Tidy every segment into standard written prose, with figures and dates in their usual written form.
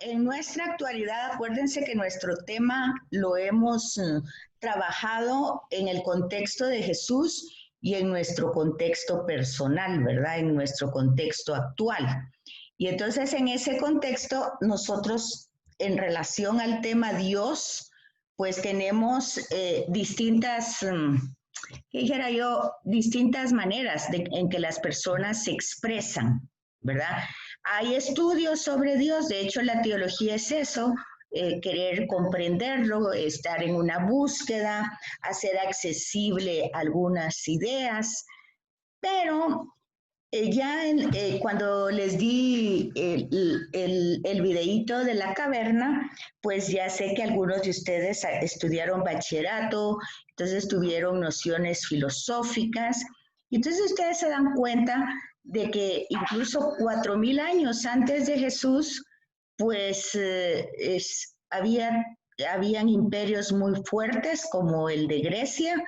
en nuestra actualidad, acuérdense que nuestro tema lo hemos trabajado en el contexto de Jesús y en nuestro contexto personal, ¿verdad? En nuestro contexto actual. Y entonces en ese contexto nosotros en relación al tema Dios, pues tenemos distintas, ¿qué dijera yo? Distintas maneras en que las personas se expresan, ¿verdad? Hay estudios sobre Dios, de hecho la teología es eso, querer comprenderlo, estar en una búsqueda, hacer accesible algunas ideas, pero cuando les di el videíto de la caverna, pues ya sé que algunos de ustedes estudiaron bachillerato, entonces tuvieron nociones filosóficas, y entonces ustedes se dan cuenta de que incluso 4.000 años antes de Jesús, pues habían imperios muy fuertes como el de Grecia,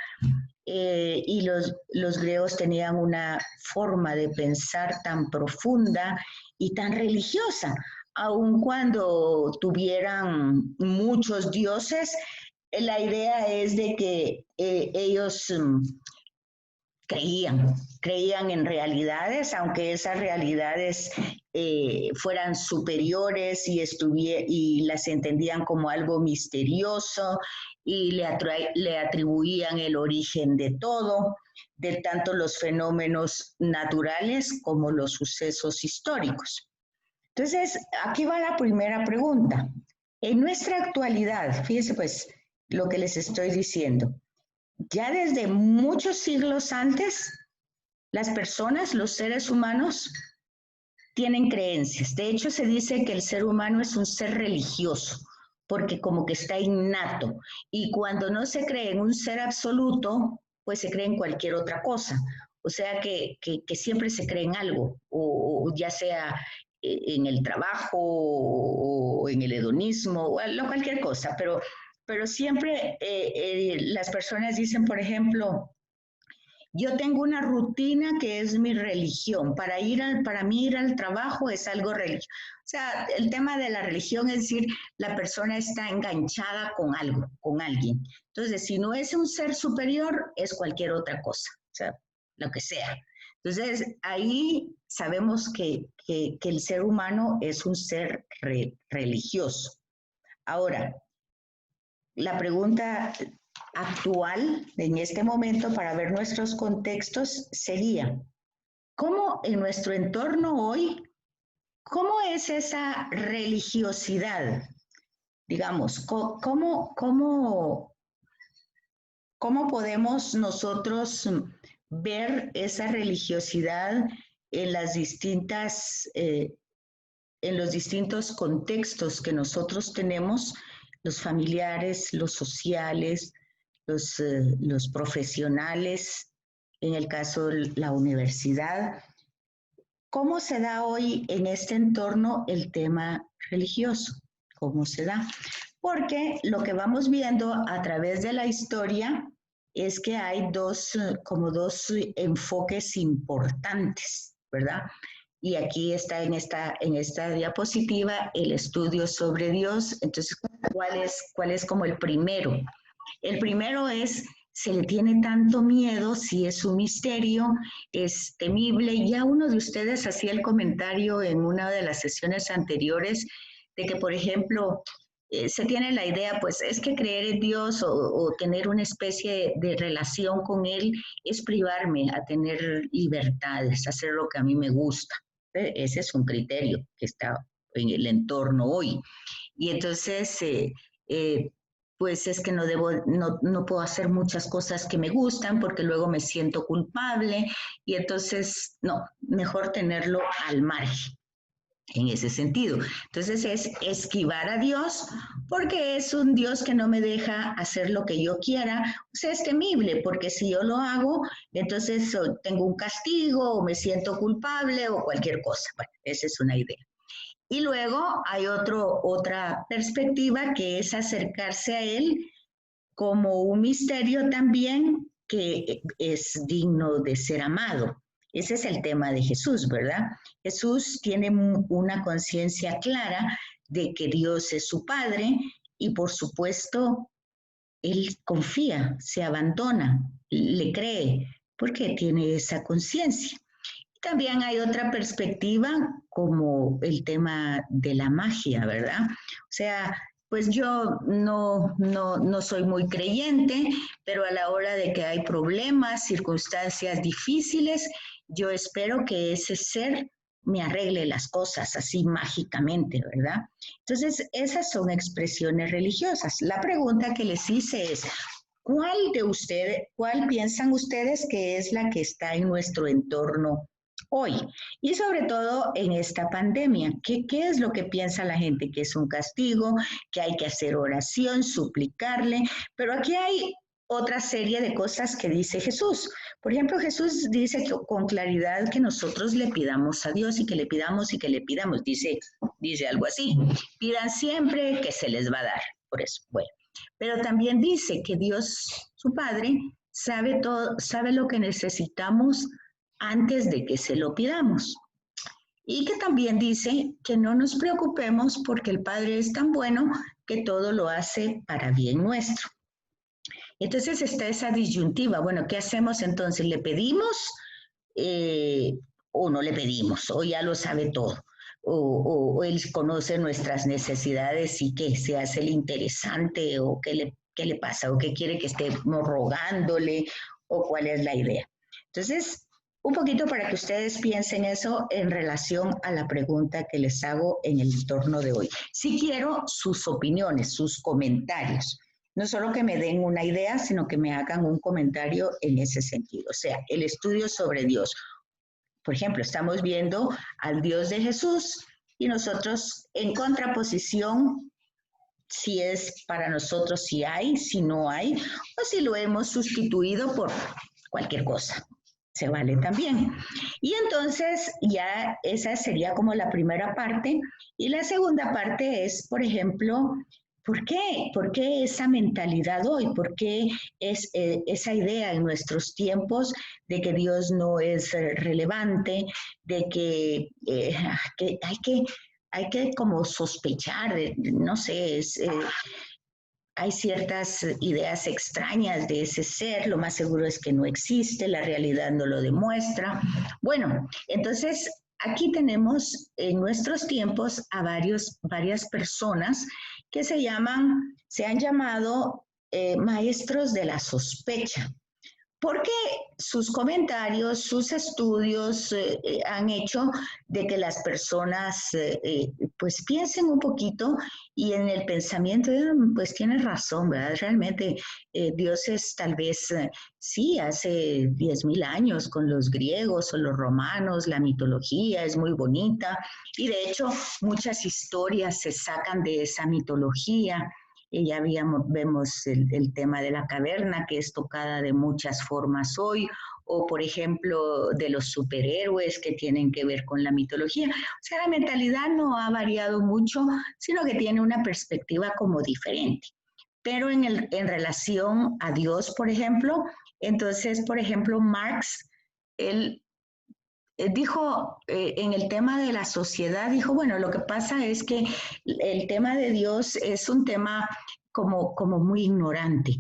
y los griegos tenían una forma de pensar tan profunda y tan religiosa, aun cuando tuvieran muchos dioses, la idea es de que ellos creían en realidades, aunque esas realidades fueran superiores y las entendían como algo misterioso y le atribuían el origen de todo, de tanto los fenómenos naturales como los sucesos históricos. Entonces, aquí va la primera pregunta. En nuestra actualidad, fíjense pues lo que les estoy diciendo, ya desde muchos siglos antes, las personas, los seres humanos, tienen creencias. De hecho, se dice que el ser humano es un ser religioso, porque como que está innato. Y cuando no se cree en un ser absoluto, pues se cree en cualquier otra cosa. O sea que siempre se cree en algo, o ya sea en el trabajo, o en el hedonismo, o cualquier cosa. Pero siempre las personas dicen, por ejemplo, yo tengo una rutina que es mi religión. Para mí ir al trabajo es algo religioso. O sea, el tema de la religión es decir, la persona está enganchada con algo, con alguien. Entonces, si no es un ser superior, es cualquier otra cosa, o sea, lo que sea. Entonces, ahí sabemos que el ser humano es un ser religioso. Ahora, la pregunta actual en este momento para ver nuestros contextos sería, ¿cómo en nuestro entorno hoy, cómo es esa religiosidad? Digamos, ¿cómo podemos nosotros ver esa religiosidad en las en los distintos contextos que nosotros tenemos, los familiares, los sociales, los profesionales, en el caso de la universidad? ¿Cómo se da hoy en este entorno el tema religioso? ¿Cómo se da? Porque lo que vamos viendo a través de la historia es que hay como dos enfoques importantes, ¿verdad? Y aquí está en esta diapositiva el estudio sobre Dios. Entonces, ¿cuál es como el primero? El primero es, se le tiene tanto miedo, si es un misterio, es temible. Ya uno de ustedes hacía el comentario en una de las sesiones anteriores de que, por ejemplo, se tiene la idea, pues es que creer en Dios o tener una especie de relación con Él es privarme a tener libertades, hacer lo que a mí me gusta. Ese es un criterio que está en el entorno hoy. Y entonces, pues es que no puedo hacer muchas cosas que me gustan porque luego me siento culpable y entonces, no, mejor tenerlo al margen en ese sentido. Entonces es esquivar a Dios porque es un Dios que no me deja hacer lo que yo quiera. O sea, es temible porque si yo lo hago, entonces tengo un castigo o me siento culpable o cualquier cosa. Bueno, esa es una idea. Y luego hay otra perspectiva que es acercarse a Él como un misterio también que es digno de ser amado. Ese es el tema de Jesús, ¿verdad? Jesús tiene una conciencia clara de que Dios es su Padre y por supuesto él confía, se abandona, le cree, porque tiene esa conciencia. También hay otra perspectiva como el tema de la magia, ¿verdad? O sea, pues yo no soy muy creyente, pero a la hora de que hay problemas, circunstancias difíciles, yo espero que ese ser me arregle las cosas así mágicamente, ¿verdad? Entonces, esas son expresiones religiosas. La pregunta que les hice es, cuál piensan ustedes que es la que está en nuestro entorno hoy? Y sobre todo en esta pandemia, ¿qué es lo que piensa la gente? Que es un castigo, que hay que hacer oración, suplicarle, pero aquí hay otra serie de cosas que dice Jesús. Por ejemplo, Jesús dice que, con claridad que nosotros le pidamos a Dios y que le pidamos y que le pidamos. Dice algo así, pidan siempre que se les va a dar. Por eso, bueno. Pero también dice que Dios, su Padre, sabe todo, sabe lo que necesitamos antes de que se lo pidamos. Y que también dice que no nos preocupemos porque el Padre es tan bueno que todo lo hace para bien nuestro. Entonces está esa disyuntiva. Bueno, ¿qué hacemos entonces? ¿Le pedimos o no le pedimos? ¿O ya lo sabe todo? O Él conoce nuestras necesidades y que se hace el interesante o qué le pasa o qué quiere que estemos rogándole o cuál es la idea. Entonces, un poquito para que ustedes piensen eso en relación a la pregunta que les hago en el entorno de hoy. Sí quiero sus opiniones, sus comentarios. No solo que me den una idea, sino que me hagan un comentario en ese sentido. O sea, el estudio sobre Dios. Por ejemplo, estamos viendo al Dios de Jesús y nosotros en contraposición, si es para nosotros, si hay, si no hay, o si lo hemos sustituido por cualquier cosa. Se vale también. Y entonces ya esa sería como la primera parte. Y la segunda parte es, por ejemplo, ¿por qué? ¿Por qué esa mentalidad hoy? ¿Por qué es esa idea en nuestros tiempos de que Dios no es relevante, de que hay que como sospechar, no sé, hay ciertas ideas extrañas de ese ser, lo más seguro es que no existe, la realidad no lo demuestra. Bueno, entonces aquí tenemos en nuestros tiempos a varias personas que se han llamado maestros de la sospecha. Porque sus comentarios, sus estudios han hecho de que las personas pues piensen un poquito y en el pensamiento, pues tienes razón, ¿verdad? Realmente Dios es tal vez, sí, hace 10.000 años con los griegos o los romanos, la mitología es muy bonita y de hecho muchas historias se sacan de esa mitología. Ya vemos el tema de la caverna, que es tocada de muchas formas hoy, o por ejemplo de los superhéroes que tienen que ver con la mitología. O sea, la mentalidad no ha variado mucho, sino que tiene una perspectiva como diferente. Pero en relación a Dios, por ejemplo, entonces, por ejemplo, Marx, él dijo en el tema de la sociedad, dijo, bueno, lo que pasa es que el tema de Dios es un tema como muy ignorante,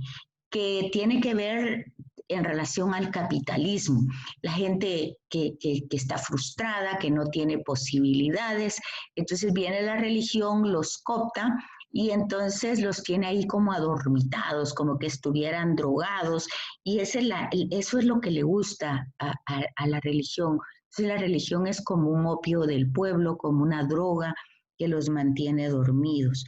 que tiene que ver en relación al capitalismo. La gente que está frustrada, que no tiene posibilidades, entonces viene la religión, los coopta y entonces los tiene ahí como adormitados, como que estuvieran drogados, y eso es lo que le gusta a la religión. Entonces la religión es como un opio del pueblo, como una droga que los mantiene dormidos.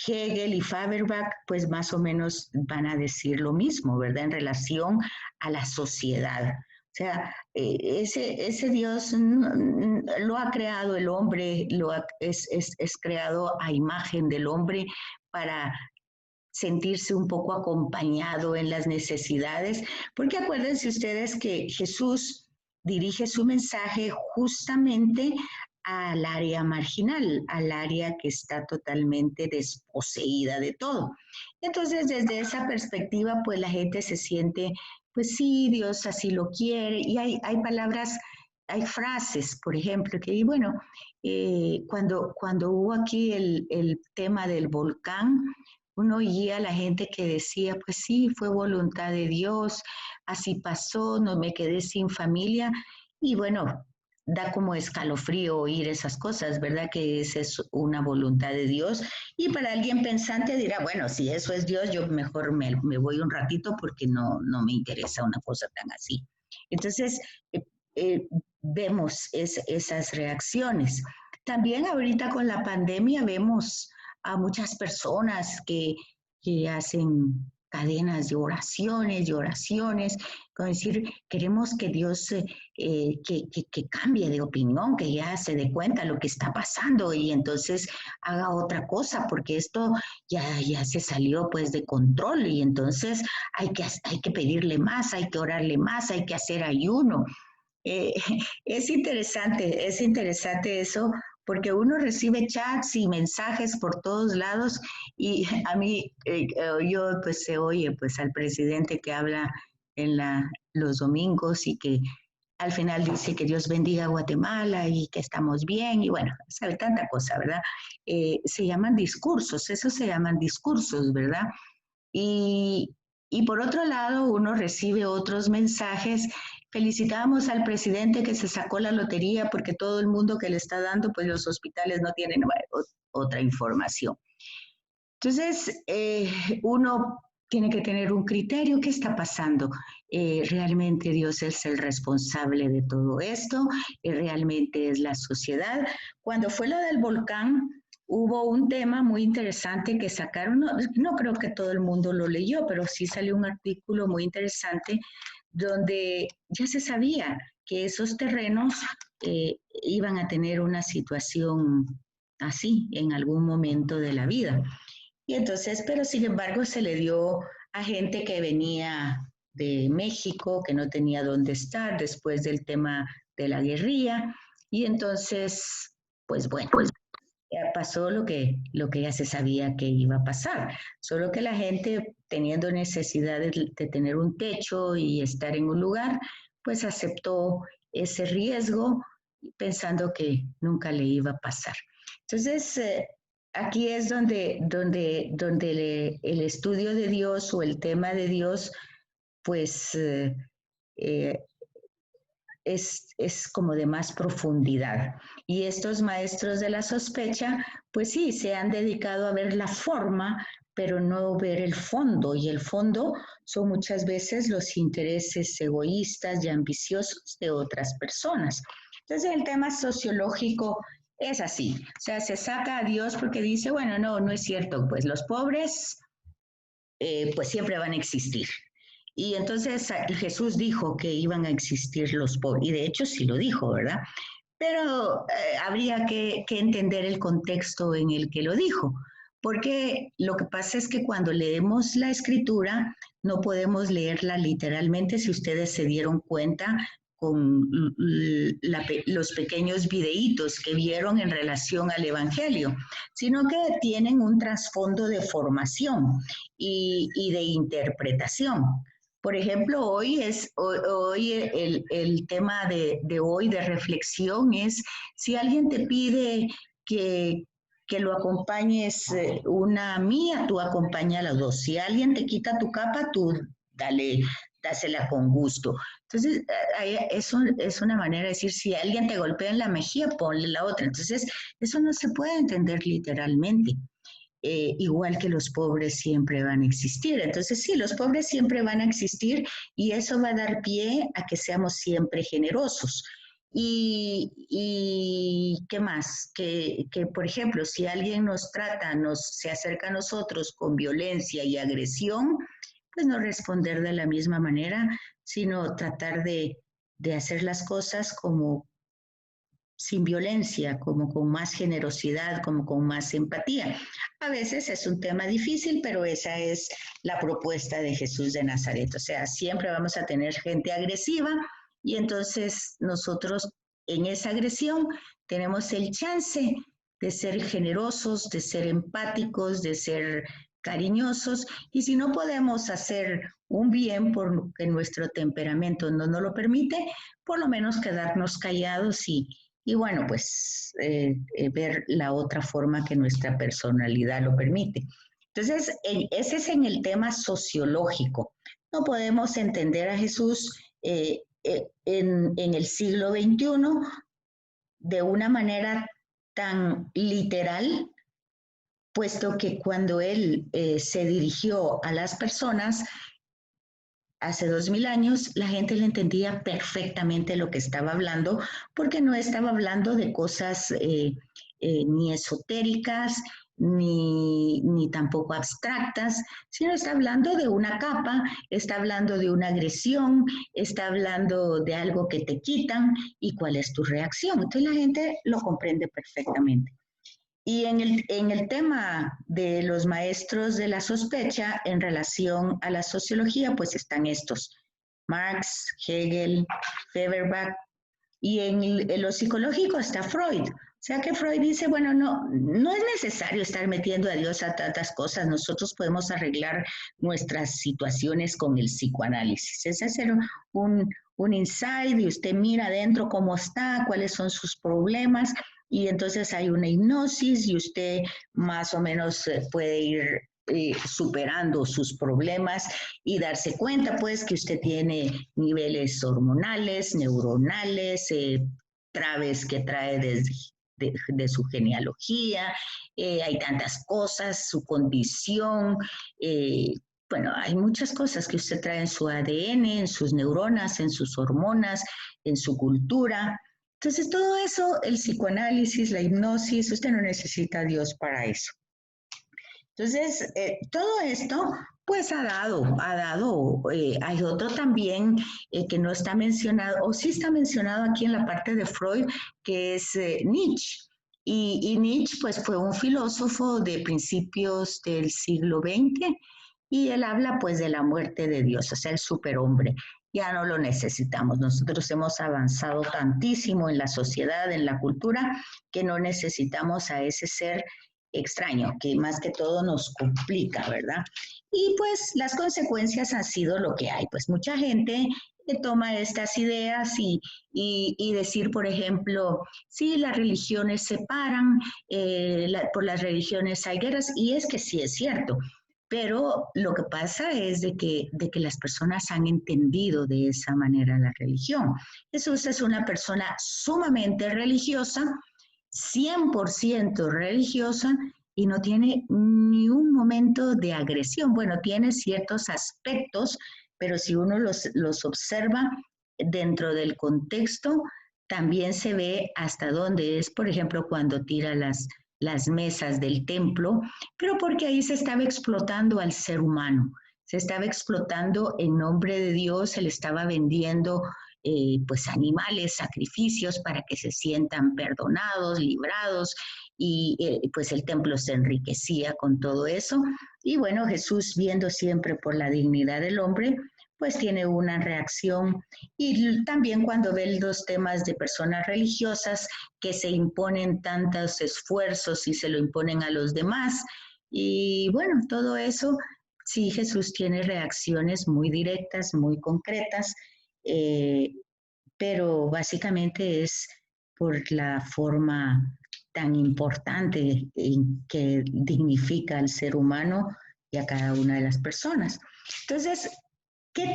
Hegel y Feuerbach, pues más o menos van a decir lo mismo, ¿verdad? En relación a la sociedad. O sea, ese Dios lo ha creado el hombre, es creado a imagen del hombre para sentirse un poco acompañado en las necesidades, porque acuérdense ustedes que Jesús dirige su mensaje justamente al área marginal, al área que está totalmente desposeída de todo. Entonces, desde esa perspectiva, pues la gente se siente, pues sí, Dios así lo quiere, y hay palabras hay frases, por ejemplo, que, bueno, cuando hubo aquí el tema del volcán, uno oía a la gente que decía, pues sí, fue voluntad de Dios, así pasó, no me quedé sin familia, y bueno, da como escalofrío oír esas cosas, ¿verdad? Que esa es una voluntad de Dios. Y para alguien pensante dirá, bueno, si eso es Dios, yo mejor me voy un ratito porque no me interesa una cosa tan así. Entonces, eh, eh, vemos esas reacciones. También ahorita con la pandemia vemos a muchas personas que hacen cadenas de oraciones, como decir, queremos que Dios que cambie de opinión, que ya se dé cuenta de lo que está pasando y entonces haga otra cosa, porque esto ya se salió pues de control y entonces hay que pedirle más, hay que orarle más, hay que hacer ayuno. Eh, es interesante eso, porque uno recibe chats y mensajes por todos lados y a mí, yo pues se oye pues al presidente que habla en los domingos y que al final dice que Dios bendiga a Guatemala y que estamos bien y bueno, sabe tanta cosa, ¿verdad? Se llaman discursos, eso se llaman discursos, ¿verdad? Y, y por otro lado, uno recibe otros mensajes. Felicitamos al presidente que se sacó la lotería porque todo el mundo que le está dando, pues los hospitales no tienen otra información. Entonces, uno tiene que tener un criterio. ¿Qué está pasando? ¿Realmente Dios es el responsable de todo esto? ¿Realmente es la sociedad? Cuando fue lo del volcán, hubo un tema muy interesante que sacaron, no creo que todo el mundo lo leyó, pero sí salió un artículo muy interesante donde ya se sabía que esos terrenos iban a tener una situación así en algún momento de la vida. Y entonces, pero sin embargo, se le dio a gente que venía de México, que no tenía dónde estar después del tema de la guerrilla. Y entonces, pues bueno, pasó lo que ya se sabía que iba a pasar. Solo que la gente, teniendo necesidad de tener un techo y estar en un lugar, pues aceptó ese riesgo pensando que nunca le iba a pasar. Entonces, aquí es donde el estudio de Dios o el tema de Dios, pues eh, es como de más profundidad. Y estos maestros de la sospecha, pues sí, se han dedicado a ver la forma, pero no ver el fondo. Y el fondo son muchas veces los intereses egoístas y ambiciosos de otras personas. Entonces el tema sociológico es así. O sea, se saca a Dios porque dice, bueno, no es cierto, pues los pobres pues siempre van a existir. Y entonces Jesús dijo que iban a existir los pobres, y de hecho sí lo dijo, ¿verdad? Pero habría que entender el contexto en el que lo dijo, porque lo que pasa es que cuando leemos la escritura no podemos leerla literalmente, si ustedes se dieron cuenta con los pequeños videitos que vieron en relación al Evangelio, sino que tienen un trasfondo de formación y de interpretación. Por ejemplo, hoy el tema de hoy de reflexión es si alguien te pide que lo acompañes una mía, tú acompaña a las dos. Si alguien te quita tu capa, tú dásela con gusto. Entonces, eso es una manera de decir, si alguien te golpea en la mejilla, ponle la otra. Entonces, eso no se puede entender literalmente. Igual que los pobres siempre van a existir. Entonces, sí, los pobres siempre van a existir y eso va a dar pie a que seamos siempre generosos. Y ¿qué más? Que, por ejemplo, si alguien nos trata, se acerca a nosotros con violencia y agresión, pues no responder de la misma manera, sino tratar de hacer las cosas como sin violencia, como con más generosidad, como con más empatía. A veces es un tema difícil, pero esa es la propuesta de Jesús de Nazaret. O sea, siempre vamos a tener gente agresiva y entonces nosotros en esa agresión tenemos el chance de ser generosos, de ser empáticos, de ser cariñosos y si no podemos hacer un bien porque nuestro temperamento no nos lo permite, por lo menos quedarnos callados y bueno, pues ver la otra forma que nuestra personalidad lo permite. Entonces, ese es en el tema sociológico. No podemos entender a Jesús en el siglo XXI de una manera tan literal, puesto que cuando él se dirigió a las personas hace 2000 años, la gente le entendía perfectamente lo que estaba hablando, porque no estaba hablando de cosas ni esotéricas, ni tampoco abstractas, sino está hablando de una capa, está hablando de una agresión, está hablando de algo que te quitan y cuál es tu reacción. Entonces la gente lo comprende perfectamente. Y en el tema de los maestros de la sospecha en relación a la sociología, pues están estos, Marx, Hegel, Feuerbach, y en lo psicológico está Freud. O sea que Freud dice, bueno, no es necesario estar metiendo a Dios a tantas cosas, nosotros podemos arreglar nuestras situaciones con el psicoanálisis. Es hacer un insight y usted mira adentro cómo está, cuáles son sus problemas, y entonces hay una hipnosis y usted más o menos puede ir superando sus problemas y darse cuenta pues que usted tiene niveles hormonales, neuronales, traves que trae desde de su genealogía, hay tantas cosas, su condición, bueno, hay muchas cosas que usted trae en su ADN, en sus neuronas, en sus hormonas, en su cultura. Entonces, todo eso, el psicoanálisis, la hipnosis, usted no necesita a Dios para eso. Entonces, todo esto, pues hay otro también que no está mencionado, o sí está mencionado aquí en la parte de Freud, que es Nietzsche. Y Nietzsche, pues, fue un filósofo de principios del siglo XX, y él habla, pues, de la muerte de Dios, o sea, el superhombre. Ya no lo necesitamos. Nosotros hemos avanzado tantísimo en la sociedad, en la cultura, que no necesitamos a ese ser extraño, que más que todo nos complica, ¿verdad? Y pues las consecuencias han sido lo que hay. Pues mucha gente toma estas ideas y decir, por ejemplo, sí, las religiones separan, por las religiones hay guerras, y es que sí es cierto, pero lo que pasa es de que las personas han entendido de esa manera la religión. Jesús es una persona sumamente religiosa, 100% religiosa, y no tiene ni un momento de agresión. Bueno, tiene ciertos aspectos, pero si uno los observa dentro del contexto, también se ve hasta dónde es, por ejemplo, cuando tira las mesas del templo, pero porque ahí se estaba explotando al ser humano, se estaba explotando en nombre de Dios, se le estaba vendiendo pues animales, sacrificios para que se sientan perdonados, librados, y pues el templo se enriquecía con todo eso. Y bueno, Jesús, viendo siempre por la dignidad del hombre, pues tiene una reacción. Y también cuando ve los temas de personas religiosas que se imponen tantos esfuerzos y se lo imponen a los demás. Y bueno, todo eso, sí, Jesús tiene reacciones muy directas, muy concretas, eh, pero básicamente es por la forma tan importante en que dignifica al ser humano y a cada una de las personas. Entonces, qué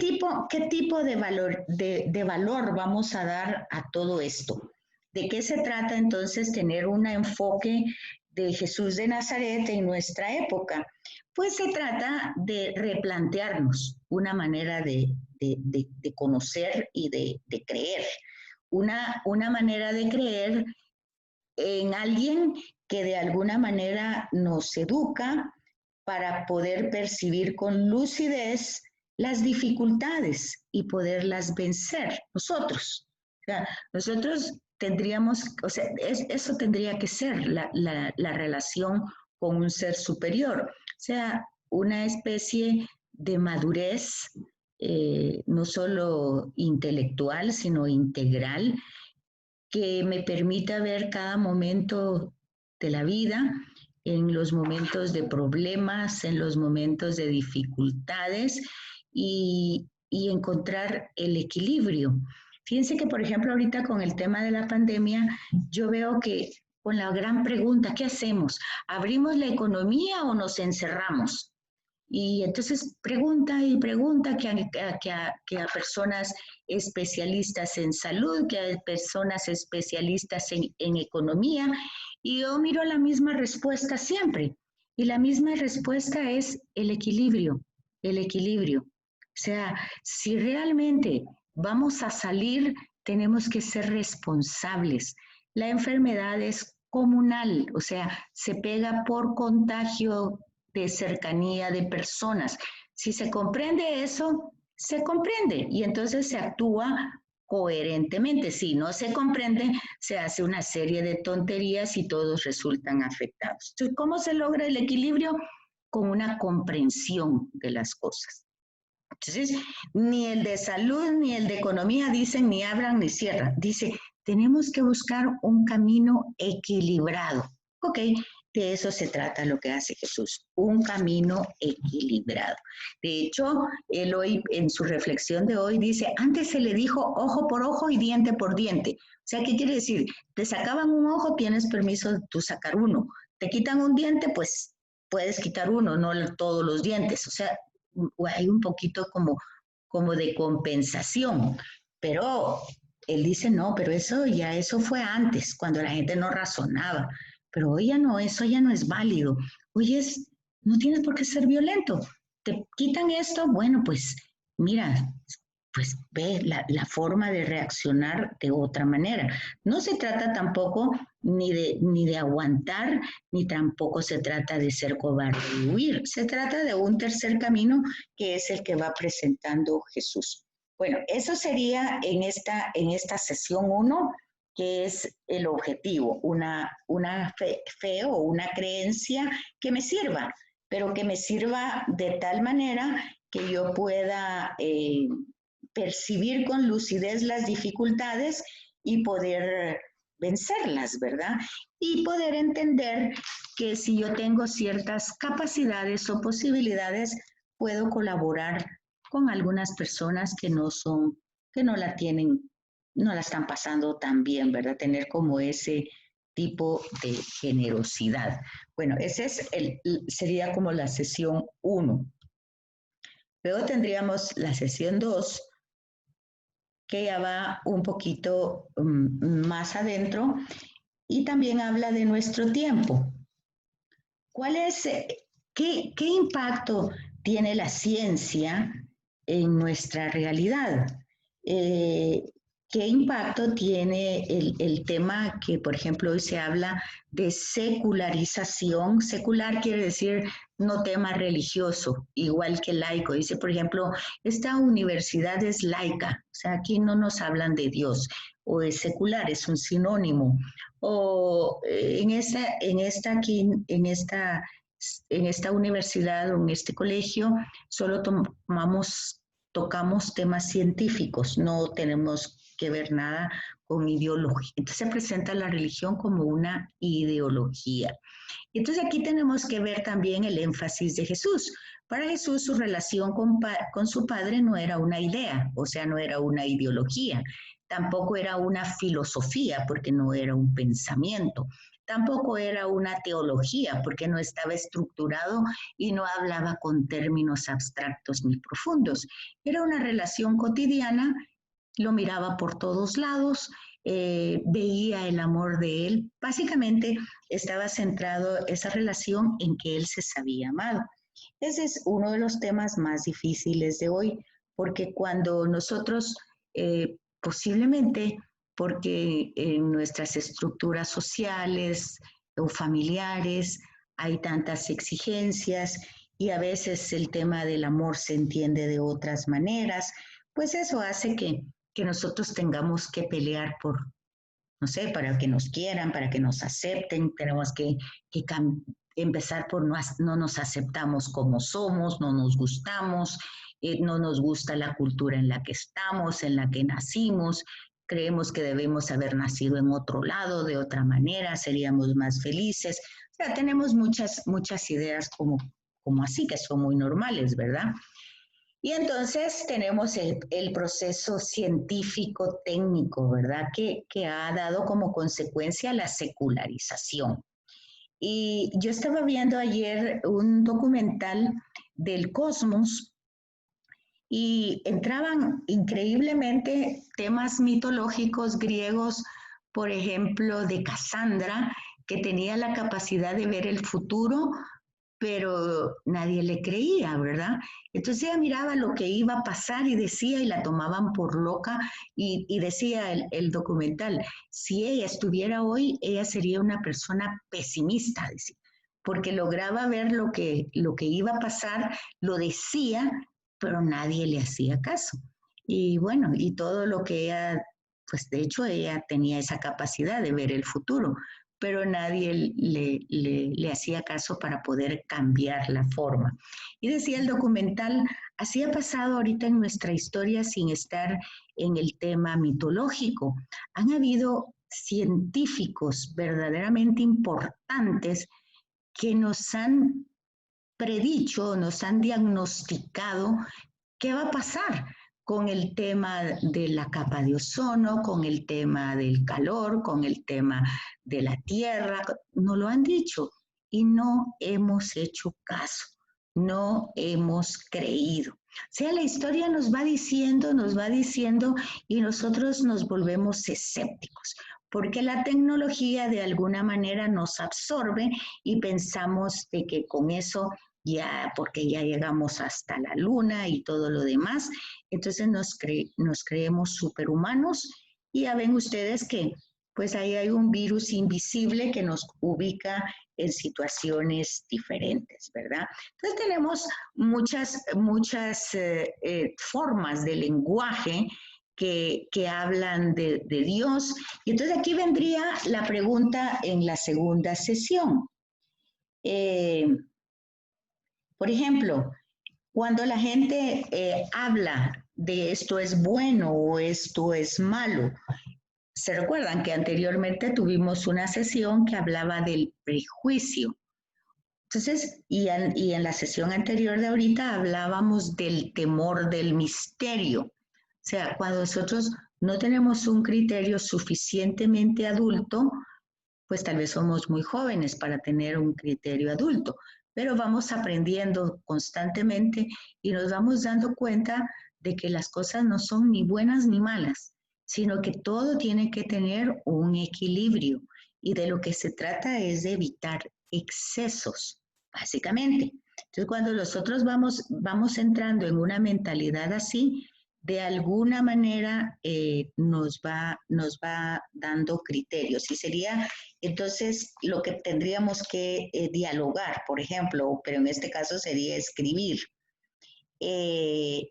tipo de valor vamos a dar a todo esto? ¿De qué se trata entonces tener un enfoque de Jesús de Nazaret en nuestra época? Pues se trata de replantearnos una manera de conocer y de creer. Una manera de creer en alguien que de alguna manera nos educa para poder percibir con lucidez las dificultades y poderlas vencer nosotros. O sea, nosotros tendríamos, o sea, eso tendría que ser la relación con un ser superior, o sea, una especie de madurez, no solo intelectual, sino integral, que me permita ver cada momento de la vida, en los momentos de problemas, en los momentos de dificultades, y encontrar el equilibrio. Fíjense que, por ejemplo, ahorita con el tema de la pandemia, yo veo que con la gran pregunta, ¿qué hacemos? ¿Abrimos la economía o nos encerramos? Y entonces pregunta y pregunta que a personas especialistas en salud, que a personas especialistas en economía, y yo miro la misma respuesta siempre. Y la misma respuesta es el equilibrio, el equilibrio. O sea, si realmente vamos a salir, tenemos que ser responsables. La enfermedad es comunal, o sea, se pega por contagio de cercanía de personas. Si se comprende eso, se comprende y entonces se actúa coherentemente. Si no se comprende, se hace una serie de tonterías y todos resultan afectados. Entonces, ¿cómo se logra el equilibrio? Con una comprensión de las cosas. Entonces, ni el de salud ni el de economía dicen ni abran ni cierran. Dice, tenemos que buscar un camino equilibrado. Ok, de eso se trata lo que hace Jesús, un camino equilibrado. De hecho, él hoy, en su reflexión de hoy, dice, antes se le dijo ojo por ojo y diente por diente. O sea, ¿qué quiere decir? Te sacaban un ojo, tienes permiso de tú sacar uno. Te quitan un diente, pues puedes quitar uno, no todos los dientes. O sea, hay un poquito como de compensación, pero él dice, no, pero eso fue antes, cuando la gente no razonaba, pero hoy ya no, eso ya no es válido, hoy no tienes por qué ser violento, te quitan esto, bueno, pues mira, pues ve la forma de reaccionar de otra manera. No se trata tampoco ni de aguantar, ni tampoco se trata de ser cobarde y huir. Se trata de un tercer camino que es el que va presentando Jesús. Bueno, eso sería en esta sesión 1, que es el objetivo, una fe o una creencia que me sirva, pero que me sirva de tal manera que yo pueda percibir con lucidez las dificultades y poder vencerlas, ¿verdad? Y poder entender que si yo tengo ciertas capacidades o posibilidades, puedo colaborar con algunas personas que no la tienen, no la están pasando tan bien, ¿verdad? Tener como ese tipo de generosidad. Bueno, sería como la sesión 1. Luego tendríamos la sesión 2, que ya va un poquito más adentro y también habla de nuestro tiempo. ¿Qué impacto tiene la ciencia en nuestra realidad? ¿Qué impacto tiene el tema que, por ejemplo, hoy se habla de secularización? Secular quiere decir no tema religioso, igual que laico. Dice, por ejemplo, esta universidad es laica, o sea, aquí no nos hablan de Dios, o es secular, es un sinónimo. O en esta universidad o en este colegio solo tocamos temas científicos, no tenemos que ver nada con ideología. Entonces se presenta la religión como una ideología. Entonces aquí tenemos que ver también el énfasis de Jesús. Para Jesús su relación con su Padre no era una idea, o sea, no era una ideología, tampoco era una filosofía, porque no era un pensamiento, tampoco era una teología, porque no estaba estructurado y no hablaba con términos abstractos ni profundos. Era una relación cotidiana, lo miraba por todos lados, veía el amor de él. Básicamente estaba centrado esa relación en que él se sabía amado. Ese es uno de los temas más difíciles de hoy, porque cuando nosotros posiblemente porque en nuestras estructuras sociales o familiares hay tantas exigencias y a veces el tema del amor se entiende de otras maneras, pues eso hace que nosotros tengamos que pelear por, no sé, para que nos quieran, para que nos acepten, tenemos que empezar por no nos aceptamos como somos, no nos gustamos, no nos gusta la cultura en la que estamos, en la que nacimos, creemos que debemos haber nacido en otro lado, de otra manera, seríamos más felices. O sea, tenemos muchas ideas como así, que son muy normales, ¿verdad? Y entonces tenemos el proceso científico técnico, ¿verdad? Que ha dado como consecuencia la secularización. Y yo estaba viendo ayer un documental del cosmos y entraban increíblemente temas mitológicos griegos, por ejemplo, de Casandra, que tenía la capacidad de ver el futuro, pero nadie le creía, ¿verdad? Entonces ella miraba lo que iba a pasar y decía, y la tomaban por loca, y decía el documental, si ella estuviera hoy, ella sería una persona pesimista, decía, porque lograba ver lo que iba a pasar, lo decía, pero nadie le hacía caso. Y bueno, y todo lo que ella, pues de hecho ella tenía esa capacidad de ver el futuro, pero nadie le hacía caso para poder cambiar la forma. Y decía el documental, así ha pasado ahorita en nuestra historia sin estar en el tema mitológico. Han habido científicos verdaderamente importantes que nos han predicho, nos han diagnosticado qué va a pasar con el tema de la capa de ozono, con el tema del calor, con el tema de la tierra. Nos lo han dicho y no hemos hecho caso, no hemos creído. O sea, la historia nos va diciendo y nosotros nos volvemos escépticos, porque la tecnología de alguna manera nos absorbe y pensamos de que con eso ya, porque ya llegamos hasta la luna y todo lo demás, entonces nos creemos superhumanos y ya ven ustedes que pues ahí hay un virus invisible que nos ubica en situaciones diferentes, ¿verdad? Entonces tenemos muchas formas de lenguaje que hablan de Dios. Y entonces aquí vendría la pregunta en la segunda sesión. Eh, por ejemplo, cuando la gente habla de esto es bueno o esto es malo, se recuerdan que anteriormente tuvimos una sesión que hablaba del prejuicio. Entonces, y en la sesión anterior de ahorita hablábamos del temor del misterio. O sea, cuando nosotros no tenemos un criterio suficientemente adulto, pues tal vez somos muy jóvenes para tener un criterio adulto, pero vamos aprendiendo constantemente y nos vamos dando cuenta de que las cosas no son ni buenas ni malas, sino que todo tiene que tener un equilibrio y de lo que se trata es de evitar excesos, básicamente. Entonces, cuando nosotros vamos entrando en una mentalidad así, de alguna manera nos va dando criterios y sería entonces lo que tendríamos que dialogar, por ejemplo, pero en este caso sería escribir. Eh,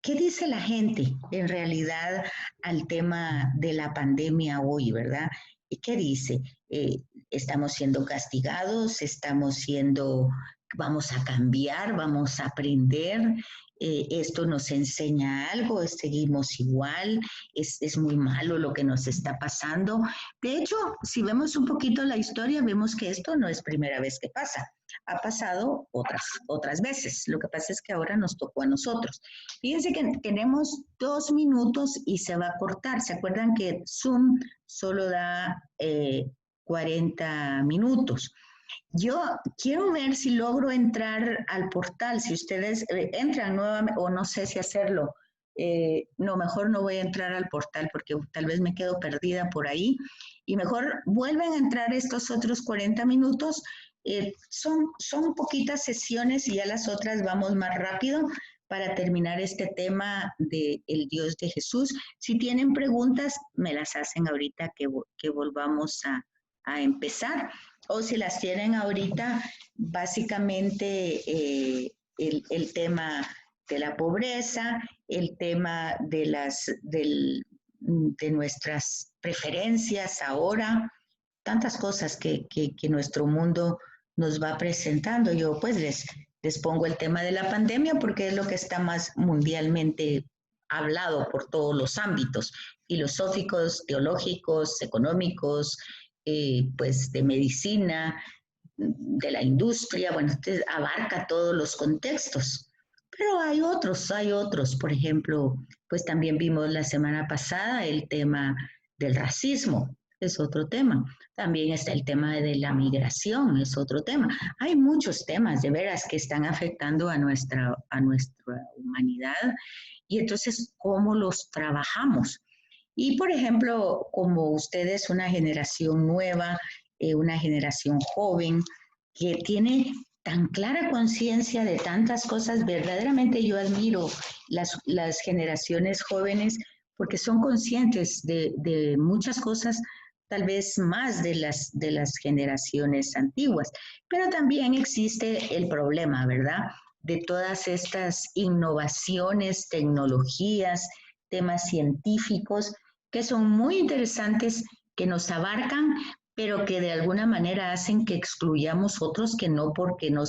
¿Qué dice la gente en realidad al tema de la pandemia hoy, verdad? ¿Y qué dice? ¿Estamos siendo castigados? ¿Vamos a cambiar? ¿Vamos a aprender? ¿Esto nos enseña algo? ¿Seguimos igual? ¿Es muy malo lo que nos está pasando? De hecho, si vemos un poquito la historia, vemos que esto no es primera vez que pasa. Ha pasado otras veces. Lo que pasa es que ahora nos tocó a nosotros. Fíjense que tenemos 2 minutos y se va a cortar. ¿Se acuerdan que Zoom solo da 40 minutos? Yo quiero ver si logro entrar al portal, si ustedes entran nuevamente, o no sé si hacerlo. No, mejor no voy a entrar al portal porque tal vez me quedo perdida por ahí. Y mejor vuelven a entrar estos otros 40 minutos. Son poquitas sesiones y ya las otras vamos más rápido para terminar este tema del Dios de Jesús. Si tienen preguntas, me las hacen ahorita que volvamos a empezar. O si las tienen ahorita, básicamente el tema de la pobreza, el tema de nuestras preferencias ahora, tantas cosas que nuestro mundo nos va presentando. Yo pues les pongo el tema de la pandemia porque es lo que está más mundialmente hablado por todos los ámbitos, filosóficos, teológicos, económicos, pues de medicina, de la industria, bueno, abarca todos los contextos. Pero hay otros. Por ejemplo, pues también vimos la semana pasada el tema del racismo, es otro tema. También está el tema de la migración, es otro tema. Hay muchos temas de veras que están afectando a nuestra humanidad y entonces, ¿cómo los trabajamos? Y, por ejemplo, como ustedes, una generación nueva, una generación joven, que tiene tan clara conciencia de tantas cosas, verdaderamente yo admiro las generaciones jóvenes porque son conscientes de muchas cosas, tal vez más de las generaciones antiguas. Pero también existe el problema, ¿verdad? De todas estas innovaciones, tecnologías, temas científicos que son muy interesantes, que nos abarcan, pero que de alguna manera hacen que excluyamos otros que no porque no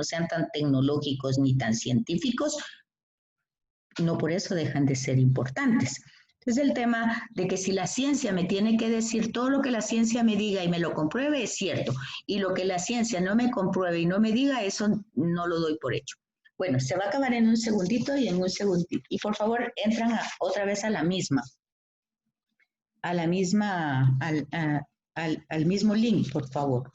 sean tan tecnológicos ni tan científicos, no por eso dejan de ser importantes. Entonces el tema de que si la ciencia me tiene que decir todo lo que la ciencia me diga y me lo compruebe es cierto, y lo que la ciencia no me compruebe y no me diga, eso no lo doy por hecho. Bueno, se va a acabar en un segundito y en un segundito. Y por favor, entran otra vez a la misma, al mismo link, por favor.